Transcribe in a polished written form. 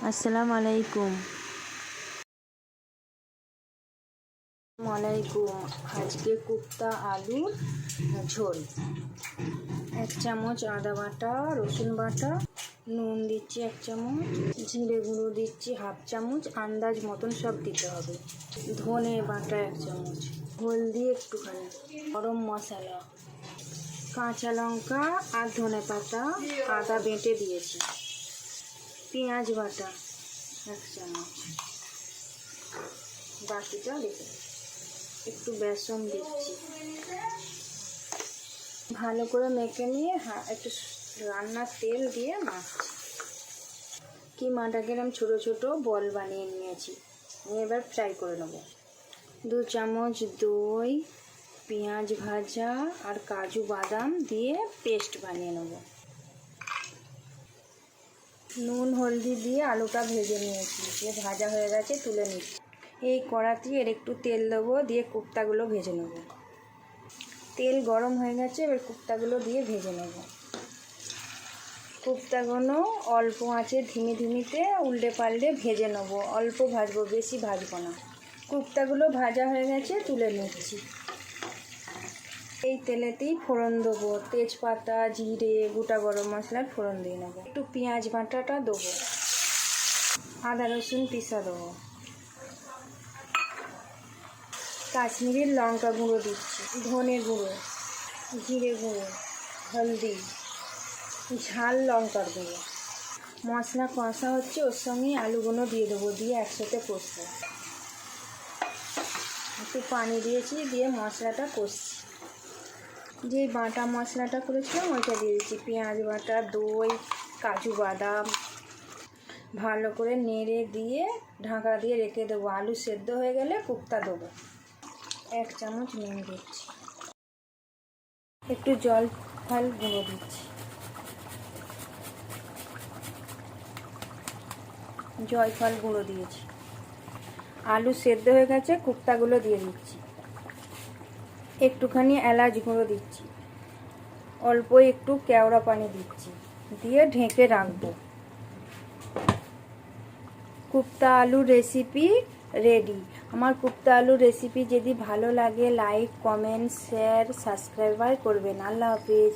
আসসালামু আলাইকুম। আজকে কুপ্তা আলুর ঝোল। 1 চামচ আদা বাটা, রসুন বাটা, নুন দিচ্ছি 1 চামচ, জিরে গুঁড়ো দিচ্ছি 1/2 চামচ, আন্দাজ মতন সব দিতে হবে। ধনে বাটা 1 চামচ, হলদি একটুখানি, গরম মশলা, কাঁচা লঙ্কা আর ধনে পাতা আদা বেটে দিয়েছি, পেঁয়াজ বাটা 1 চামচ, বাকিটা রেখে একটু বেসন দিচ্ছি, ভালো করে মেখে নিয়ে একটু রান্নার তেল দিয়ে মাখছি। কিমাটাকে আমি ছোটো ছোটো বল বানিয়ে নিয়েছি, এবার ফ্রাই করে নেব। 2 চামচ দই, পেঁয়াজ ভাজা আর কাজু বাদাম দিয়ে পেস্ট বানিয়ে নেব। নুন হলদি দিয়ে আলুটা ভেজে নিয়েছি, দিয়ে ভাজা হয়ে গেছে, তুলে নিচ্ছি। এই কড়াতে এর একটু তেল দেবো, দিয়ে কুপ্তাগুলো ভেজে নেব। তেল গরম হয়ে গেছে, এবার কুপ্তাগুলো দিয়ে ভেজে নেব। কুপ্তাগুলো অল্প আঁচে ধিমিতে উল্টে পাল্টে ভেজে নেব, অল্প ভাজবো, বেশি ভাজবো না। কুপ্তাগুলো ভাজা হয়ে গেছে, তুলে নিচ্ছি। এই তেলেতেই ফোড়ন দেবো, তেজপাতা, জিরে, গোটা গরম মশলার ফোড়ন দিয়ে নেবো। একটু পেঁয়াজ বাটাটা দেবো, আদা রসুন পিসা দেবো, কাশ্মীরি লঙ্কা গুঁড়ো দিচ্ছি, ধনে গুঁড়ো, জিরে গুঁড়ো, হলদি, ঝাল লঙ্কার গুঁড়ো। মশলা কষা হচ্ছে, ওর সঙ্গে আলুগুলো দিয়ে দেবো, দিয়ে একসাথে কষবো। একটু পানি দিয়েছি, দিয়ে মশলাটা কষছি। যে বাটা মশলাটা করেছিলাম ওইটা দিয়ে দিচ্ছি, পেঁয়াজ বাটা, দই, কাজু বাদাম, ভালো করে নেড়ে দিয়ে ঢাকা দিয়ে রেখে দেবো। আলু সেদ্ধ হয়ে গেলে কুপ্তা দেবো। 1 চামচ নুন দিচ্ছি, একটু জলফল গুঁড়ো দিচ্ছি, জয়ফল গুঁড়ো দিয়েছি। আলু সেদ্ধ হয়ে গেছে, কুপ্তাগুলো দিয়ে দিচ্ছি, একটুখানি এলাচ গুঁড়ো দিচ্ছি, অল্প একটু কেওড়া পানি দিচ্ছি, দিয়ে ঢেকে রাখবো। কুপ্তা আলুর রেসিপি রেডি। আমার কুপ্তা আলুর রেসিপি যদি ভালো লাগে লাইক, কমেন্ট, শেয়ার, সাবস্ক্রাইব করবেন। আল্লাহ হাফিজ।